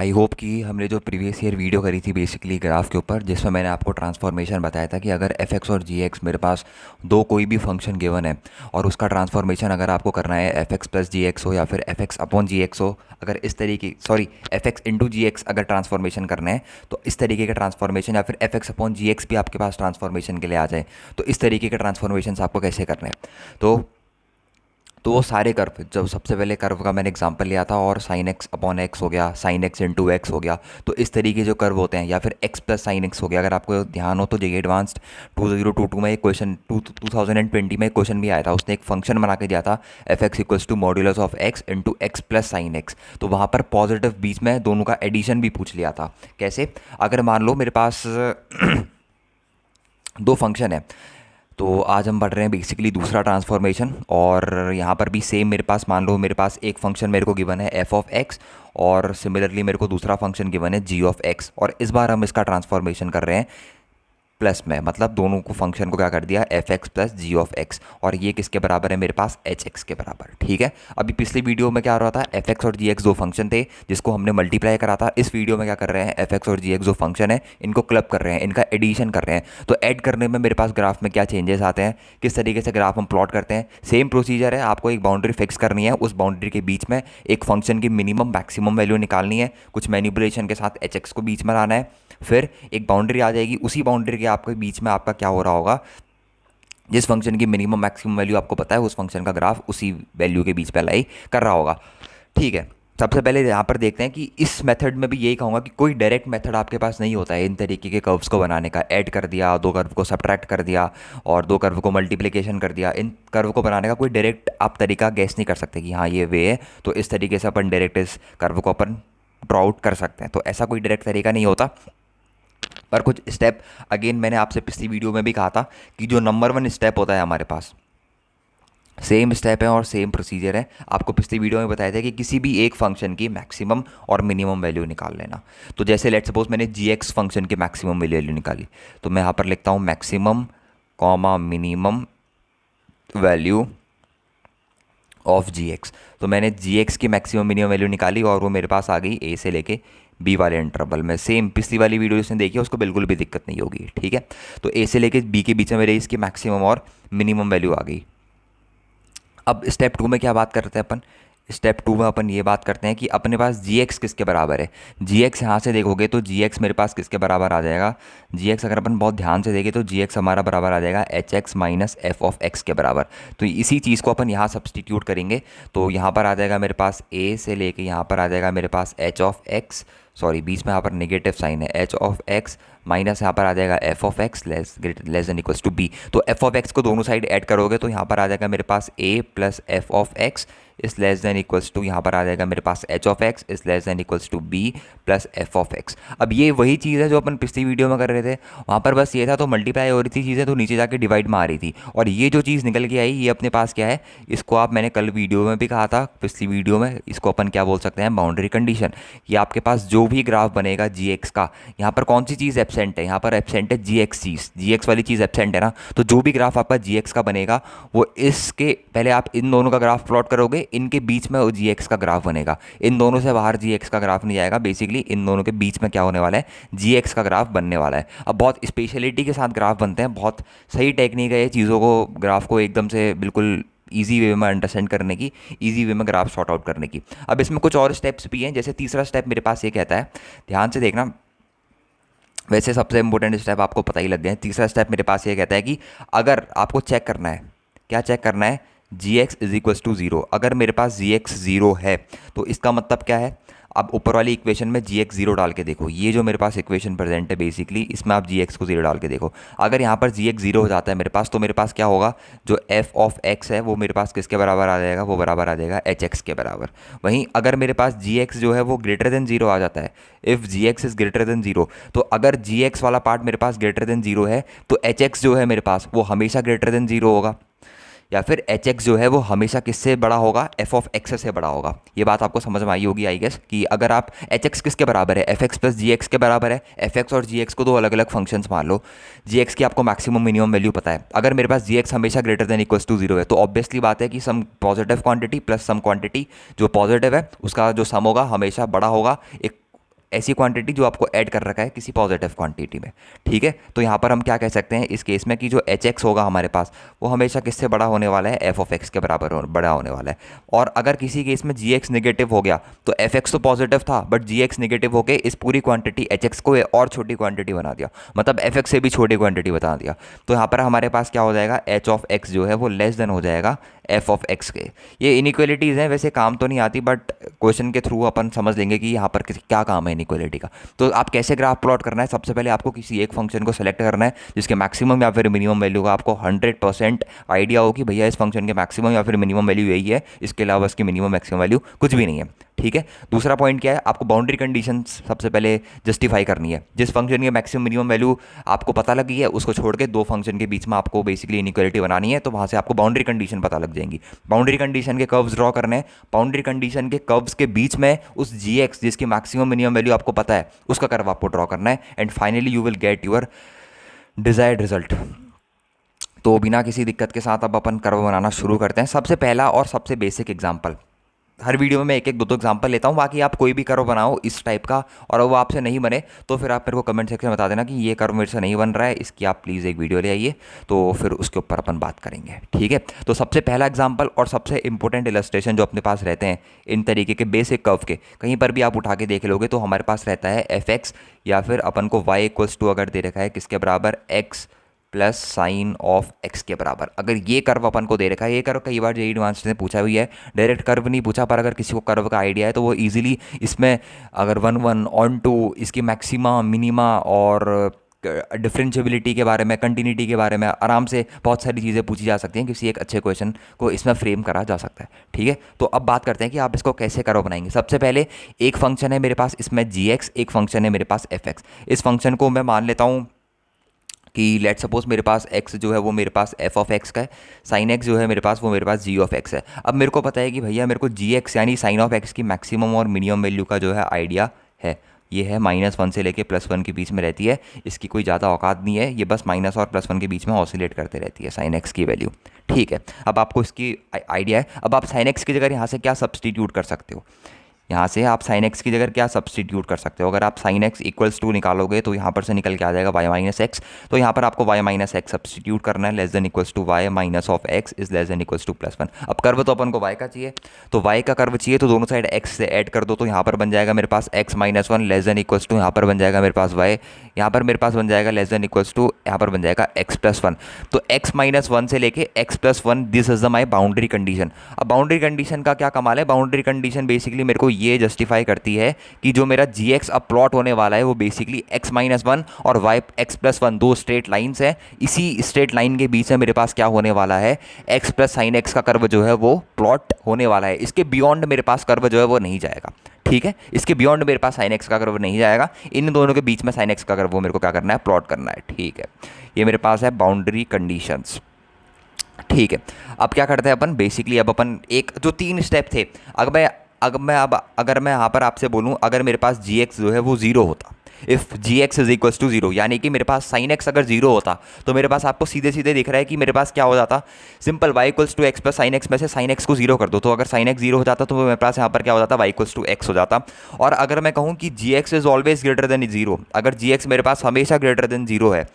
I hope कि हमने जो प्रीवियस ईयर वीडियो करी थी बेसिकली ग्राफ के ऊपर, जिसमें मैंने आपको ट्रांसफॉर्मेशन बताया था कि अगर एफ एक्स और जी एक्स मेरे पास दो कोई भी फंक्शन गिवन है और उसका ट्रांसफॉर्मेशन अगर आपको करना है एफ एक्स प्लस जी एक्स हो या फिर एफ एक्स अपॉन जी एक्स हो, अगर इस तरीके एफ एक्स इंटू जी एक्स अगर ट्रांसफॉर्मेशन करना है तो इस तरीके का ट्रांसफॉर्मेशन, या फिर एफ एक्स अपॉन जी एक्स भी आपके पास ट्रांसफॉर्मेशन के लिए आ जाए तो इस तरीके के ट्रांसफॉर्मेशन आपको कैसे करने हैं। तो वो सारे कर्व, जब सबसे पहले कर्व का मैंने एग्जांपल लिया था और साइन एक्स अपॉन एक्स हो गया, साइन एक्स इंटू एक्स हो गया, तो इस तरीके जो कर्व होते हैं, या फिर एक्स प्लस साइन एक्स हो गया। अगर आपको ध्यान हो तो जेई एडवांस्ड 2022 में एक क्वेश्चन 2020 में एक क्वेश्चन भी आया था, उसने एक फंक्शन बना के दिया था f x equals to modulus of x into x plus sine x. तो वहाँ पर पॉजिटिव बीच में दोनों का एडिशन भी पूछ लिया था। कैसे? अगर मान लो मेरे पास दो फंक्शन है, तो आज हम पढ़ रहे हैं बेसिकली दूसरा ट्रांसफॉर्मेशन। और यहाँ पर भी सेम मेरे पास, मान लो मेरे पास एक फंक्शन मेरे को गिवन है एफ ऑफ एक्स और सिमिलरली मेरे को दूसरा फंक्शन गिवन है जी ऑफ एक्स, और इस बार हम इसका ट्रांसफॉर्मेशन कर रहे हैं प्लस में, मतलब दोनों को फंक्शन को क्या कर दिया, f x plus g of x, और ये किसके बराबर है मेरे पास, एच एक्स के बराबर। ठीक है, अभी पिछली वीडियो में क्या हो रहा था, एफ एक्स और जी एक्स दो फंक्शन थे जिसको हमने मल्टीप्लाई करा था। इस वीडियो में क्या कर रहे हैं, एफ एक्स और जी एक्स जो फंक्शन है इनको क्लब कर रहे हैं, इनका एडिशन कर रहे हैं। तो ऐड करने में मेरे पास ग्राफ में क्या चेंजेस आते हैं, किस तरीके से ग्राफ हम प्लॉट करते हैं, सेम प्रोसीजर है। आपको एक बाउंड्री फिक्स करनी है, उस बाउंड्री के बीच में एक फंक्शन की मिनिमम मैक्सिमम वैल्यू निकालनी है, कुछ मैनिपुलेशन के साथ एच एक्स को बीच में लाना है, फिर एक बाउंड्री आ जाएगी, उसी बाउंड्री के आपके बीच में आपका क्या हो रहा होगा, जिस फंक्शन की मिनिमम मैक्सिमम वैल्यू आपको पता है उस फंक्शन का ग्राफ उसी वैल्यू के बीच पे लाई कर रहा होगा। ठीक है, सबसे पहले यहाँ पर देखते हैं कि इस मेथड में भी यही कहूँगा कि कोई डायरेक्ट मेथड आपके पास नहीं होता है इन तरीके के कर्व्स को बनाने का। ऐड कर दिया, दो कर्व को सब्ट्रैक्ट कर दिया और दो कर्व को मल्टीप्लिकेशन कर दिया, इन कर्व को बनाने का कोई डायरेक्ट आप तरीका गैस नहीं कर सकते कि हाँ ये वे है, तो इस तरीके से अपन डायरेक्ट इस कर्व को अपन ड्रॉ आउट कर सकते हैं। तो ऐसा कोई डायरेक्ट तरीका नहीं होता, पर कुछ स्टेप, अगेन मैंने आपसे पिछली वीडियो में भी कहा था कि जो नंबर वन स्टेप होता है हमारे पास, सेम स्टेप है और सेम प्रोसीजर है। आपको पिछली वीडियो में बताया था कि किसी भी एक फंक्शन की मैक्सिमम और मिनिमम वैल्यू निकाल लेना। तो जैसे लेट सपोज मैंने जी एक्स फंक्शन की मैक्सिमम वैल्यू निकाली, तो मैं यहाँ पर लिखता हूँ maximum comma minimum value of g x. तो मैंने जी एक्स की मैक्सिमम मिनिमम वैल्यू निकाली और वो मेरे पास आ गई ए से लेके बी वाले इंटरवल में। सेम पिछली वाली वीडियो जिसने देखी है उसको बिल्कुल भी दिक्कत नहीं होगी। ठीक है, तो ए से लेके बी के बीच में मेरे इसकी मैक्सिमम और मिनिमम वैल्यू आ गई। अब स्टेप टू में क्या बात करते हैं अपन, स्टेप टू में अपन ये बात करते हैं कि अपने पास जी एक्स किसके बराबर है। जी एक्स यहाँ से देखोगे तो जी एक्स मेरे पास किसके बराबर आ जाएगा, जी एक्स अगर अपन बहुत ध्यान से देखें तो जी एक्स हमारा बराबर आ जाएगा H x minus F of x के बराबर। तो इसी चीज़ को अपन यहाँ सब्सटीट्यूट करेंगे, तो यहाँ पर आ जाएगा मेरे पास ए से लेके यहाँ पर आ जाएगा मेरे पास एच ऑफ एक्स, सॉरी बीच में यहाँ पर नेगेटिव साइन है, एच ऑफ एक्स माइनस यहाँ पर आ जाएगा f of x less than equals to b. तो एफ ऑफ एक्स को दोनों साइड ऐड करोगे तो यहाँ पर आ जाएगा मेरे पास a plus f of x is less than equals to, यहाँ पर आ जाएगा मेरे पास h of x is less than equals to b plus f of x. अब ये वही चीज़ है जो अपन पिछली वीडियो में कर रहे थे, वहाँ पर बस ये था तो मल्टीप्लाई हो रही थी चीज़ें तो नीचे जाके डिवाइड में आ रही थी, और ये जो चीज़ निकल के आई ये अपने पास क्या है, इसको आप, मैंने कल वीडियो में भी कहा था पिछली वीडियो में, इसको अपन क्या बोल सकते हैं, बाउंड्री कंडीशन। ये आपके पास जो भी ग्राफ बनेगा जी एक्स का, यहाँ पर कौन सी चीज़ एब्सेंट है, यहाँ पर एब्सेंट है जी एक्स चीज़, जी एक्स वाली चीज़ एब्सेंट है ना। तो जो भी ग्राफ आपका जी एक्स का बनेगा वो इसके पहले आप इन दोनों का ग्राफ प्लॉट करोगे, इनके बीच में जी एक्स का ग्राफ बनेगा, इन दोनों से बाहर जी एक्स का ग्राफ नहीं जाएगा। बेसिकली इन दोनों के बीच में क्या होने वाला है, जी एक्स का ग्राफ बनने वाला है। अब बहुत स्पेशलिटी के साथ ग्राफ बनते हैं, बहुत सही टेक्निक है ये चीज़ों को, ग्राफ को एकदम से बिल्कुल ईजी वे में अंडरस्टैंड करने की, ईजी वे में ग्राफ सॉर्ट आउट करने की। अब इसमें कुछ और स्टेप्स भी हैं, जैसे तीसरा स्टेप मेरे पास ये कहता है, ध्यान से देखना, वैसे सबसे इंपॉर्टेंट स्टेप आपको पता ही लग गया है। तीसरा स्टेप मेरे पास ये कहता है कि अगर आपको चेक करना है, क्या चेक करना है, G x is equals to zero. अगर मेरे पास जी एक्स ज़ीरो है तो इसका मतलब क्या है, अब ऊपर वाली इक्वेशन में जी एक्स ज़ीरो डाल के देखो, ये जो मेरे पास इक्वेशन प्रेजेंट है बेसिकली, इसमें आप जी एक्स को ज़ीरो डाल के देखो। अगर यहाँ पर जी एक्स ज़ीरो हो जाता है मेरे पास, तो मेरे पास क्या होगा, जो एफ ऑफ एक्स है वो मेरे पास किसके बराबर आ जाएगा, वो बराबर आ जाएगा एच एक्स के बराबर। वहीं अगर मेरे पास जी एक्स जो है वो ग्रेटर देन जीरो आ जाता है, if g x is greater than zero, तो अगर जी एक्स वाला पार्ट मेरे पास ग्रेटर देन जीरो है तो एच एक्स जो है मेरे पास वो हमेशा ग्रेटर देन जीरो होगा, या फिर एच एक्स जो है वो हमेशा किससे बड़ा होगा, एफ ऑफ एक्स से बड़ा होगा। ये बात आपको समझ में आई होगी आई गेस, कि अगर आप एच एक्स किसके बराबर है, एफ एक्स प्लस जी एक्स के बराबर है। एफ एक्स और जी एक्स को दो अलग अलग फंक्शंस मान लो, जी एक्स की आपको मैक्सिमम मिनिमम वैल्यू पता है, अगर मेरे पास जी एक्स हमेशा greater than equals to zero है तो ऑब्वियसली बात है कि some positive quantity plus some quantity जो पॉजिटिव है उसका जो सम होगा हमेशा बड़ा होगा एक ऐसी क्वांटिटी जो आपको ऐड कर रखा है किसी पॉजिटिव क्वांटिटी में, ठीक है। तो यहाँ पर हम क्या कह सकते हैं इस केस में कि जो एच एक्स होगा हमारे पास वो हमेशा किससे बड़ा होने वाला है, एफ ऑफ एक्स के बराबर बड़ा होने वाला है। और अगर किसी केस में जी एक्स नेगेटिव हो गया तो एफ एक्स तो पॉजिटिव था बट जी एक्स नेगेटिव होकर इस पूरी क्वांटिटी एच एक्स को और छोटी क्वांटिटी बना दिया, मतलब एफ एक्स से भी छोटी क्वांटिटी बता दिया। तो यहाँ पर हमारे पास क्या हो जाएगा, एच ऑफ एक्स जो है वो लेस देन हो जाएगा एफ ऑफ एक्स के। ये इनइक्वालिटीज़ हैं, वैसे काम तो नहीं आती बट क्वेश्चन के थ्रू अपन समझ लेंगे कि यहाँ पर क्या काम है इनइक्वालिटी का। तो आप कैसे ग्राफ प्लॉट करना है, सबसे पहले आपको किसी एक फंक्शन को सेलेक्ट करना है जिसके मैक्सिमम या फिर मिनिमम वैल्यू का आपको 100% आइडिया हो कि भैया इस फंक्शन के मैक्सिमम या फिर मिनिमम वैल्यू यही है, इसके अलावा इसकी मिनिमम मैक्सिमम वैल्यू कुछ भी नहीं है, ठीक है। दूसरा पॉइंट क्या है, आपको बाउंड्री कंडीशंस सबसे पहले जस्टिफाई करनी है। जिस फंक्शन की मैक्सिमम मिनिमम वैल्यू आपको पता लगी है उसको छोड़ के दो फंक्शन के बीच में आपको बेसिकली इनइक्वालिटी बनानी है, तो वहाँ से आपको बाउंड्री कंडीशन पता लग जाएंगी। बाउंड्री कंडीशन के कर्व्स ड्रॉ करने हैं, बाउंड्री कंडीशन के कर्व्स के बीच में उस जी एक्स जिसकी मैक्सिमम मिनिमम वैल्यू आपको पता है उसका कर्व आपको ड्रॉ करना है, and finally you will get your desired result. तो बिना किसी दिक्कत के साथ अब अपन कर्व बनाना शुरू करते हैं। सबसे पहला और सबसे बेसिक एग्जाम्पल, हर वीडियो में मैं एक एक दो एग्जांपल लेता हूँ, बाकी आप कोई भी कर्व बनाओ इस टाइप का और वो आपसे नहीं बने तो फिर आप मेरे को कमेंट सेक्शन में बता देना कि ये कर्व मेरे से नहीं बन रहा है, इसकी आप प्लीज़ एक वीडियो ले आइए, तो फिर उसके ऊपर अपन बात करेंगे, ठीक है। तो सबसे पहला एग्जांपल और सबसे इंपॉर्टेंट इलस्ट्रेशन जो अपने पास रहते हैं इन तरीके के बेसिक कर्व के, कहीं पर भी आप उठा के देख लोगे तो हमारे पास रहता है एफ एक्स, या फिर अपन को वाई इक्वल्स टू अगर दे रखा है किसके बराबर, x plus sign of x के बराबर। अगर ये कर्व अपन को दे रखा है, ये कर्व कई बार जेईई एडवांस्ड ने पूछा हुई है, डायरेक्ट कर्व नहीं पूछा, पर अगर किसी को कर्व का आइडिया है तो वो इजीली इसमें अगर 1 1 ऑन 2 इसकी मैक्सिमा मिनिमा और डिफरेंशियबिलिटी के बारे में, कंटिन्यूटी के बारे में आराम से बहुत सारी चीज़ें पूछी जा सकती हैं, किसी एक अच्छे क्वेश्चन को इसमें फ्रेम करा जा सकता है, ठीक है। तो अब बात करते हैं कि आप इसको कैसे कर्व बनाएंगे। सबसे पहले एक फंक्शन है मेरे पास इसमें जी एक्स, एक फंक्शन है मेरे पास एफ एक्स। इस फंक्शन को मैं मान लेता हूँ कि लेट सपोज मेरे पास x जो है वो मेरे पास f ऑफ x का है, साइन x जो है मेरे पास वो मेरे पास g ऑफ x है। अब मेरे को पता है कि भैया मेरे को gx यानी साइन ऑफ x की मैक्सिमम और मिनिमम वैल्यू का जो है आइडिया है, ये है -1 से लेके +1 के बीच में रहती है, इसकी कोई ज़्यादा औकात नहीं है, ये बस माइनस और +1 के बीच में ऑसिलेट करते रहती है साइन x की वैल्यू, ठीक है। अब आपको इसकी आइडिया है, अब आप साइन x की जगह यहाँ से क्या सब्सटीट्यूट कर सकते हो, यहाँ से आप साइन एक्स की जगह क्या सब्सटीट्यूट कर सकते हो। अगर आप साइन एक्स इक्वल्स टू निकालोगे तो यहाँ पर से निकल के आ जाएगा वाई माइनस एक्स, तो यहाँ पर आपको वाई माइनस एक्स सब्सटीट्यूट करना है, less than equals to y minus of x is less than equals to +1। अब कर्व तो अपन को वाई का चाहिए, तो वाई का कर्व चाहिए तो दोनों साइड एक्स से ऐड कर दो, तो यहाँ पर बन जाएगा मेरे पास x-1 less than equals to, यहाँ पर बन जाएगा मेरे पास वाई, यहाँ पर मेरे पास बन जाएगा लेस देन इक्वल्स टू, यहाँ पर बन जाएगा x+1। तो x-1 से लेके x+1 this is the my boundary condition. अब बाउंड्री कंडीशन का क्या कमाल है, बाउंड्री कंडीशन बेसिकली मेरे को ये जस्टिफाई करती है कि जो मेरा जी एक्स अब प्लॉट होने वाला है वो बेसिकली x-1 और y x+1 दो स्ट्रेट लाइन्स हैं, इसी स्ट्रेट लाइन के बीच में मेरे पास क्या होने वाला है, x प्लस साइन एक्स का कर्व जो है वो प्लॉट होने वाला है। इसके बियॉन्ड मेरे पास कर्व जो है वो नहीं जाएगा, ठीक है, इसके बियॉन्ड मेरे पास साइन एक्स का कर्व नहीं जाएगा, इन दोनों के बीच में साइन एक्स का कर्व वो मेरे को क्या करना है, प्लॉट करना है, ठीक है। ये मेरे पास है बाउंड्री कंडीशंस, ठीक है। अब क्या करते हैं अपन बेसिकली, अब अपन एक जो 3 स्टेप थे, अगर मैं यहाँ पर आपसे बोलूँ अगर मेरे पास जी एक्स जो है वो 0 होता, if g x is equals to 0, यानी कि मेरे पास साइन एक्स अगर 0 होता तो मेरे पास आपको सीधे सीधे दिख रहा है कि मेरे पास क्या हो जाता, simple y equals to x plus sine x में से साइन एक्स को 0 कर दो, तो अगर साइन एक्स 0 हो जाता तो मेरे पास यहाँ पर क्या हो जाता, y इक्वल्स टू एक्स हो जाता। और अगर मैं कहूँ कि G x is always greater than 0, अगर जी एक्स मेरे पास हमेशा ग्रेटर देन 0 है,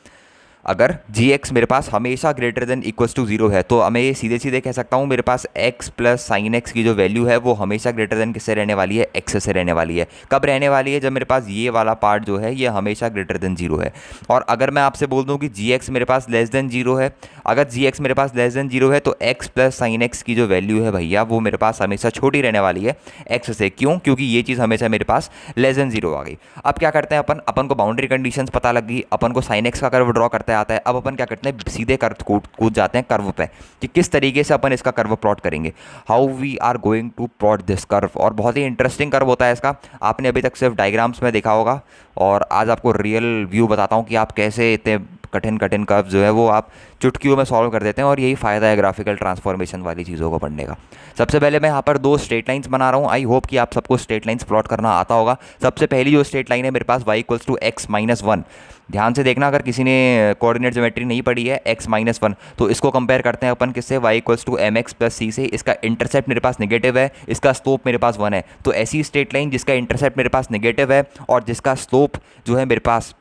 अगर जी एक्स मेरे पास हमेशा ग्रेटर देन इक्वल्स टू 0 है, तो मैं ये सीधे सीधे कह सकता हूँ मेरे पास x प्लस साइन एक्स की जो वैल्यू है वो हमेशा ग्रेटर देन किससे रहने वाली है, x से रहने वाली है। कब रहने वाली है, जब मेरे पास ये वाला पार्ट जो है ये हमेशा ग्रेटर देन 0 है। और अगर मैं आपसे बोल दूँ कि जी एक्स मेरे पास लेस देन 0 है, अगर जी एक्स मेरे पास लेस देन 0 है तो x प्लस साइन एक्स की जो वैल्यू है भैया वो मेरे पास हमेशा छोटी रहने वाली है x से। क्यों, क्योंकि ये चीज़ हमेशा मेरे पास लेस देन 0 आ गई। अब क्या करते हैं अपन को बाउंड्री कंडीशंस पता लग गई, अपन को साइन एक्स का कर्व ड्रॉ करते आता है। अब अपन क्या करते हैं, सीधे कूद जाते हैं कर्व पे कि किस तरीके से अपन इसका कर्व प्लॉट करेंगे, how we are going to plot this curve. और बहुत ही इंटरेस्टिंग कर्व होता है इसका, आपने अभी तक सिर्फ डायग्राम्स में देखा होगा और आज आपको रियल व्यू बताता हूँ कि आप कैसे इतने कठिन कठिन कर्व जो है वो आप चुटकियों में सॉल्व कर देते हैं, और यही फ़ायदा है ग्राफिकल ट्रांसफॉर्मेशन वाली चीज़ों को पढ़ने का। सबसे पहले मैं यहाँ पर दो स्ट्रेट लाइंस बना रहा हूँ। आई होप कि आप सबको स्ट्रेट लाइंस प्लॉट करना आता होगा। सबसे पहली जो स्ट्रेट लाइन है मेरे पास y=x-1। ध्यान से देखना, अगर किसी ने कोऑर्डिनेट ज्योमेट्री नहीं पढ़ी है, x-1, तो इसको कंपेयर करते हैं अपन किससे, y=mx+c से। इसका इंटरसेप्ट मेरे पास नेगेटिव है, इसका स्लोप मेरे पास 1 है। तो ऐसी स्ट्रेट लाइन जिसका इंटरसेप्ट मेरे पास नेगेटिव है और जिसका स्लोप जो है मेरे पास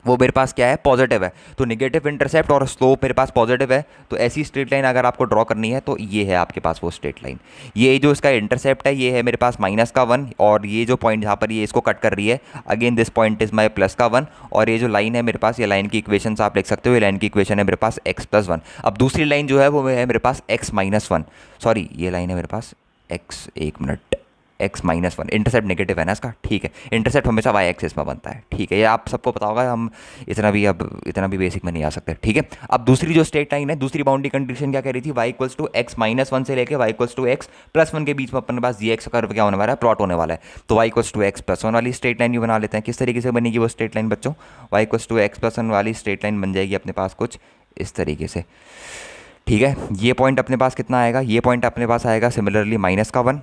वो मेरे पास क्या है, पॉजिटिव है, तो नेगेटिव इंटरसेप्ट और स्लोप मेरे पास पॉजिटिव है, तो ऐसी स्ट्रेट लाइन अगर आपको ड्रॉ करनी है तो ये है आपके पास वो स्ट्रेट लाइन। ये जो इसका इंटरसेप्ट है ये है मेरे पास -1, और ये जो पॉइंट जहाँ पर ये इसको कट कर रही है, again this point is my +1, और ये जो लाइन है मेरे पास, ये लाइन की इक्वेशन आप लिख सकते हो, ये लाइन की इक्वेशन है मेरे पास x+1। अब दूसरी लाइन जो है वो है मेरे पास x-1, सॉरी ये लाइन है मेरे पास एक मिनट, x-1, इंटरसेप्ट नेगेटिव है ना इसका, ठीक है। इंटरसेप्ट हमेशा वाई एक्सिस में बनता है, ठीक है, ये आप सबको पता होगा, हम इतना भी बेसिक में नहीं आ सकते, ठीक है। अब दूसरी जो स्ट्रेट लाइन है, दूसरी बाउंड्री कंडीशन क्या कह रही थी, y=x-1 से लेके y=x+1 के बीच में अपने पास ये x कर्व क्या होने वाला है, प्लॉट होने वाला है। तो y=x+1 वाली स्ट्रेट लाइन भी बना लेते हैं। किस तरीके से बनेगी वो स्ट्रेट लाइन बच्चों, y=x+1 वाली स्ट्रेट लाइन बन जाएगी अपने पास कुछ इस तरीके से, ठीक है। ये पॉइंट अपने पास कितना आएगा, ये पॉइंट अपने पास आएगा सिमिलरली -1,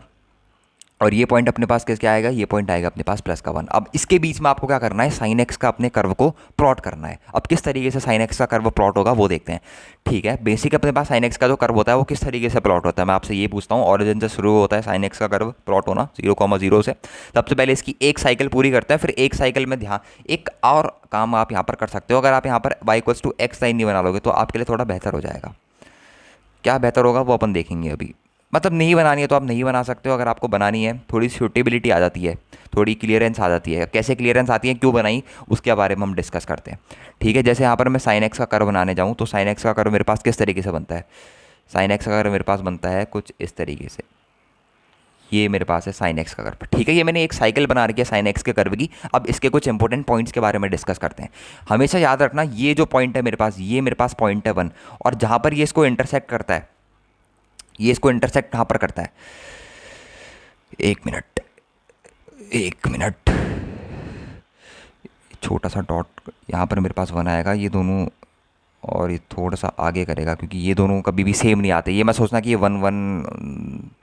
और ये पॉइंट अपने पास क्या आएगा, ये पॉइंट आएगा अपने पास +1। अब इसके बीच में आपको क्या करना है, sin x का अपने कर्व को प्लॉट करना है। अब किस तरीके से sin x का कर्व प्लॉट होगा वो देखते हैं, ठीक है। बेसिक अपने पास sin x का जो कर्व होता है वो किस तरीके से प्लॉट होता है, मैं आपसे ये पूछता हूँ। ऑरिजिन से शुरू होता है sin x का कर्व प्लॉट होना 0,0 से। सबसे पहले इसकी एक साइकिल पूरी करता है, फिर एक साइकिल में ध्यान, एक और काम आप यहाँ पर कर सकते हो, अगर आप यहाँ पर y=x लाइन नहीं बना लोगे तो आपके लिए थोड़ा बेहतर हो जाएगा। क्या बेहतर होगा वो अपन देखेंगे अभी। मतलब नहीं बनानी है तो आप नहीं बना सकते हो, अगर आपको बनानी है थोड़ी सूटेबिलिटी आ जाती है, थोड़ी क्लियरेंस आ जाती है। कैसे क्लियरेंस आती है, क्यों बनाई, उसके बारे में हम डिस्कस करते हैं, ठीक है। जैसे यहाँ पर मैं sin x का कर्व बनाने जाऊँ तो sin x का कर्व मेरे पास किस तरीके से बनता है, sin x का कर्व मेरे पास बनता है कुछ इस तरीके से। ये मेरे पास है sin x का कर्व, ठीक है। ये मैंने एक साइकिल बना रखी है sin x के कर्व की। अब इसके कुछ इंपॉर्टेंट पॉइंट्स के बारे में डिस्कस करते हैं। हमेशा याद रखना, ये जो पॉइंट है मेरे पास, ये मेरे पास पॉइंट है 1, और जहाँ पर ये इसको इंटरसेक्ट करता है, ये इसको इंटरसेक्ट कहाँ पर करता है, एक मिनट, छोटा सा डॉट यहाँ पर मेरे पास 1 आएगा, ये दोनों, और ये थोड़ा सा आगे करेगा क्योंकि ये दोनों कभी भी सेम नहीं आते। ये मैं सोचना कि ये 1 1,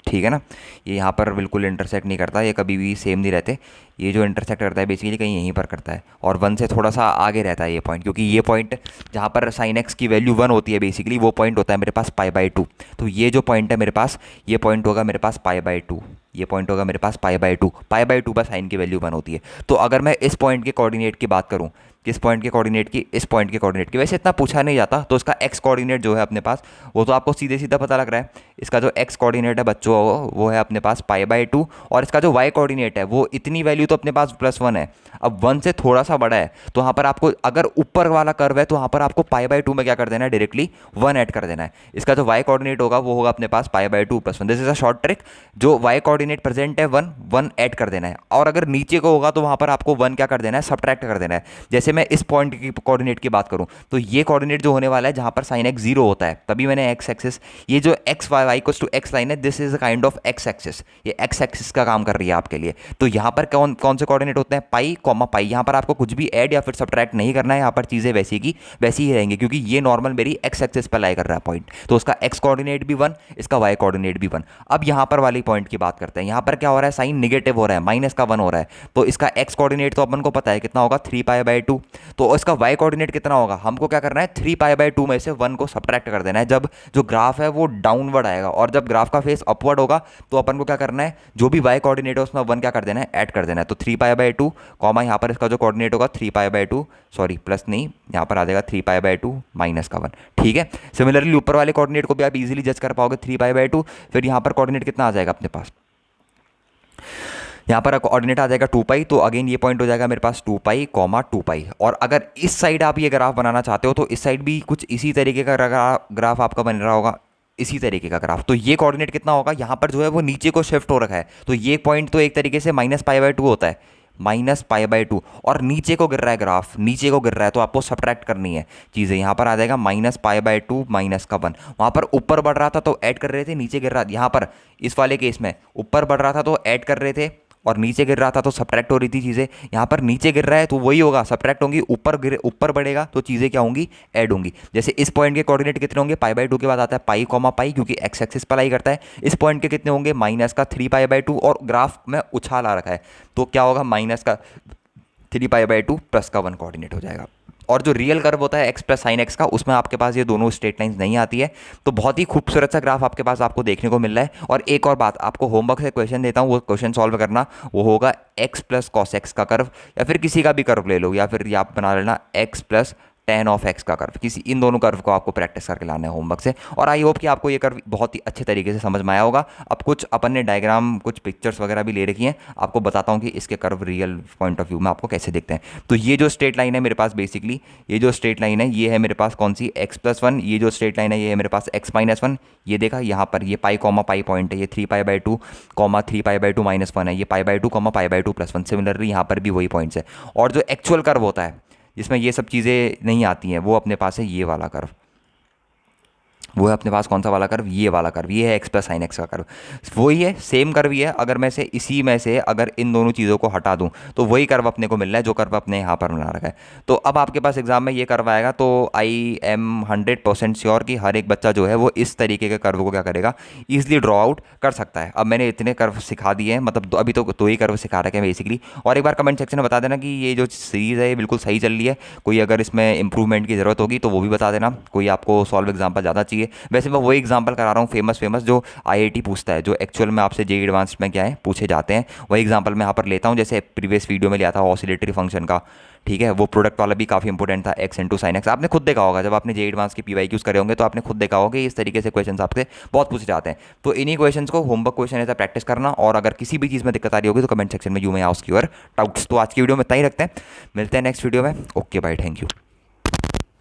ठीक है ना, ये यहाँ पर बिल्कुल इंटरसेक्ट नहीं करता, ये कभी भी सेम नहीं रहते। ये जो इंटरसेक्ट करता है बेसिकली कहीं यहीं पर करता है, और 1 से थोड़ा सा आगे रहता है ये पॉइंट, क्योंकि ये पॉइंट जहाँ पर sin x की वैल्यू 1 होती है बेसिकली, वो पॉइंट होता है मेरे पास π/2। तो ये जो पॉइंट है मेरे पास, ये पॉइंट होगा मेरे पास π/2, ये पॉइंट होगा मेरे पास π/2 पर साइन की वैल्यू 1 होती है। तो अगर मैं इस पॉइंट के कोऑर्डिनेट की बात करूँ, किस पॉइंट के कोऑर्डिनेट की, इस पॉइंट के कोऑर्डिनेट की, वैसे इतना पूछा नहीं जाता, तो इसका x कोऑर्डिनेट जो है अपने पास वो तो आपको सीधे सीधा पता लग रहा है। इसका जो x कोऑर्डिनेट है बच्चों वो है अपने पास π/2, और इसका जो y कोऑर्डिनेट है वो इतनी वैल्यू तो अपने पास +1 है। अब 1 से थोड़ा सा बड़ा है, तो यहाँ पर आपको, अगर ऊपर वाला कर्व है तो वहाँ पर आपको π/2 में क्या कर देना है, डायरेक्टली 1 ऐड कर देना है। इसका जो y कोऑर्डिनेट होगा वो होगा अपने पास π/2 + 1। This is a short trick, जो y कोऑर्डिनेट प्रेजेंट है 1 ऐड कर देना है, और अगर नीचे को होगा तो वहाँ पर आपको 1 क्या कर देना है, सब्ट्रैक्ट कर देना है। जैसे मैं इस पॉइंट की कोऑर्डिनेट की बात करूं तो ये कोऑर्डिनेट जो होने वाला है जहां पर sin x 0 होता है, तभी मैंने x एक्सिस, ये जो x y=x लाइन है, this is a kind of x axis, ये x एक्सिस का काम कर रही है आपके लिए। तो यहां पर कौन कौन से कोऑर्डिनेट होते हैं, पाई, यहां पर आपको कुछ भी ऐड या फिर सब्ट्रैक्ट नहीं करना है, यहां पर चीजें वैसी की वैसी ही रहेंगी, क्योंकि ये नॉर्मल मेरी x एक्सिस पर लाई कर रहा है पॉइंट, तो उसका x कोऑर्डिनेट भी 1, इसका y कोऑर्डिनेट भी 1। अब यहां पर वाली पॉइंट की बात करते हैं। यहां पर क्या हो रहा है, साइन निगेटिव हो रहा है, -1 हो रहा है, तो इसका x कोऑर्डिनेट तो अपन को पता है कितना होगा, 3π/2। तो इसका y कोऑर्डिनेट कितना होगा, हमको क्या करना है, 3π/2 में से 1 को सब्ट्रैक्ट कर देना है जब जो ग्राफ है वो डाउनवर्ड आएगा, और जब ग्राफ का फेस अपवर्ड होगा तो अपन को क्या करना है, जो भी y कोऑर्डिनेट है उसमें 1 क्या कर देना है, ऐड कर देना है। तो 3π/2 कॉमा यहाँ पर इसका जो कोऑर्डिनेट होगा 3π/2, सॉरी प्लस नहीं, यहाँ पर आ जाएगा 3π/2 -1, ठीक है। सिमिलरली ऊपर वाले कोऑर्डिनेट को भी आप इजीली जज कर पाओगे, 3π/2, फिर यहाँ पर कोऑर्डिनेट कितना आ जाएगा अपने पास, यहाँ पर कोऑर्डिनेट आ जाएगा 2π, तो अगेन ये पॉइंट हो जाएगा मेरे पास 2π, 2π। और अगर इस साइड आप ये ग्राफ बनाना चाहते हो तो इस साइड भी कुछ इसी तरीके का ग्राफ आपका बन रहा होगा, इसी तरीके का ग्राफ। तो ये कोऑर्डिनेट कितना होगा, यहाँ पर जो है वो नीचे को शिफ्ट हो रखा है, तो ये पॉइंट तो एक तरीके से -π/2 होता है, -π/2, और नीचे को गिर रहा है ग्राफ, नीचे को गिर रहा है, तो आपको सब्ट्रैक्ट करनी है चीज़ें। यहाँ पर आ जाएगा -π/2 -1। वहाँ पर ऊपर बढ़ रहा था तो ऐड कर रहे थे, नीचे गिर रहा था, यहाँ पर इस वाले केस में ऊपर बढ़ रहा था तो ऐड कर रहे थे, और नीचे गिर रहा था तो सब्ट्रैक्ट हो रही थी चीज़ें। यहाँ पर नीचे गिर रहा है तो वही होगा, सब्ट्रैक्ट होंगी, ऊपर बढ़ेगा तो चीज़ें क्या होंगी, ऐड होंगी। जैसे इस पॉइंट के कोऑर्डिनेट कितने होंगे, π/2 के बाद आता है पाई कॉमा पाई, क्योंकि एक्स एक्सिस पर लाई करता है। इस पॉइंट के कितने होंगे, -3π/2, और ग्राफ में उछाल आ रखा है तो क्या होगा, -3π/2 प्लस का 1 कोऑर्डिनेट हो जाएगा। और जो रियल कर्व होता है x प्लस साइन एक्स का, उसमें आपके पास ये दोनों स्ट्रेट लाइंस नहीं आती है। तो बहुत ही खूबसूरत सा ग्राफ आपके पास आपको देखने को मिल रहा है। और एक और बात, आपको होमवर्क से क्वेश्चन देता हूँ, वो क्वेश्चन सॉल्व करना, वो होगा x प्लस कॉस एक्स का कर्व, या फिर किसी का भी कर्व ले लो, या फिर आप बना लेना x plus tan of x का कर्व। किसी इन दोनों कर्व को आपको प्रैक्टिस करके लाना है होमवर्क से। और आई होप कि आपको ये कर्व बहुत ही अच्छे तरीके से समझ में आया होगा। अब कुछ अपन ने डायग्राम, कुछ पिक्चर्स वगैरह भी ले रखी हैं, आपको बताता हूँ कि इसके curve real point of view में आपको कैसे दिखते हैं। तो ये जो स्ट्रेट लाइन है मेरे पास, बेसिकली ये जो स्ट्रेट लाइन है ये है मेरे पास कौन सी, x+1। ये जो स्ट्रेट लाइन है ये है मेरे पास x-1। ये देखा यहाँ पर, ये पाई कॉमा पाई पॉइंट है, ये 3π/2 3π/2 -1 है, ये π/2 π/2 +1। सिमिलरली यहाँ पर भी वही पॉइंट्स है। और जो एक्चुअल कर्व होता है जिसमें ये सब चीज़ें नहीं आती हैं, वो अपने पास है ये वाला कर्व। वो है अपने पास कौन सा वाला कर्व, ये वाला कर्व, ये है x प्लस साइन एक्स का कर्व। वही है, सेम कर्व ही है। अगर मैं से इसी में से अगर इन दोनों चीज़ों को हटा दूं तो वही कर्व अपने को मिल रहा है जो कर्व अपने यहाँ पर बना रखा है। तो अब आपके पास एग्जाम में ये कर्व आएगा तो आई एम 100% श्योर कि हर एक बच्चा जो है वो इस तरीके के कर्व को क्या करेगा, ईजिली ड्रॉ आउट कर सकता है। अब मैंने इतने कर्व सिखा दिए हैं, मतलब अभी तो 2 ही कर्व सिखा रखे हैं बेसिकली। और एक बार कमेंट सेक्शन में बता देना कि ये जो सीरीज़ है ये बिल्कुल सही चल रही है, कोई अगर इसमें इंप्रूवमेंट की ज़रूरत होगी तो वो भी बता देना। कोई आपको सॉल्व एग्जाम्पल ज़्यादा चाहिए, वैसे मैं वही एग्जांपल करा रहा हूँ फेमस जो आईआईटी पूछता है, जो एक्चुअल में आपसे जेईई एडवांस्ड में क्या है पूछे जाते हैं, वही एग्जांपल मैं यहाँ पर लेता हूँ। जैसे प्रीवियस वीडियो में लिया था ऑसिलेटरी फंक्शन का, ठीक है, वो प्रोडक्ट वाला भी काफ़ी इंपॉर्टेंट था, x इंटू साइन एक्स। आपने खुद देखा होगा जब आपने जेईई एडवांस के PYQs करे होंगे तो आपने खुद देखा होगा कि इस तरीके से क्वेश्चन आपसे बहुत पूछे जाते हैं। तो इन्हीं क्वेश्चंस को होमवर्क क्वेश्चन ऐसा प्रैक्टिस करना, और अगर किसी भी चीज़ में दिक्कत आ रही होगी तो कमेंट सेक्शन में you may ask your doubts. तो आज की वीडियो में इतना ही रखते हैं, मिलते हैं नेक्स्ट वीडियो में। Okay bye, thank you.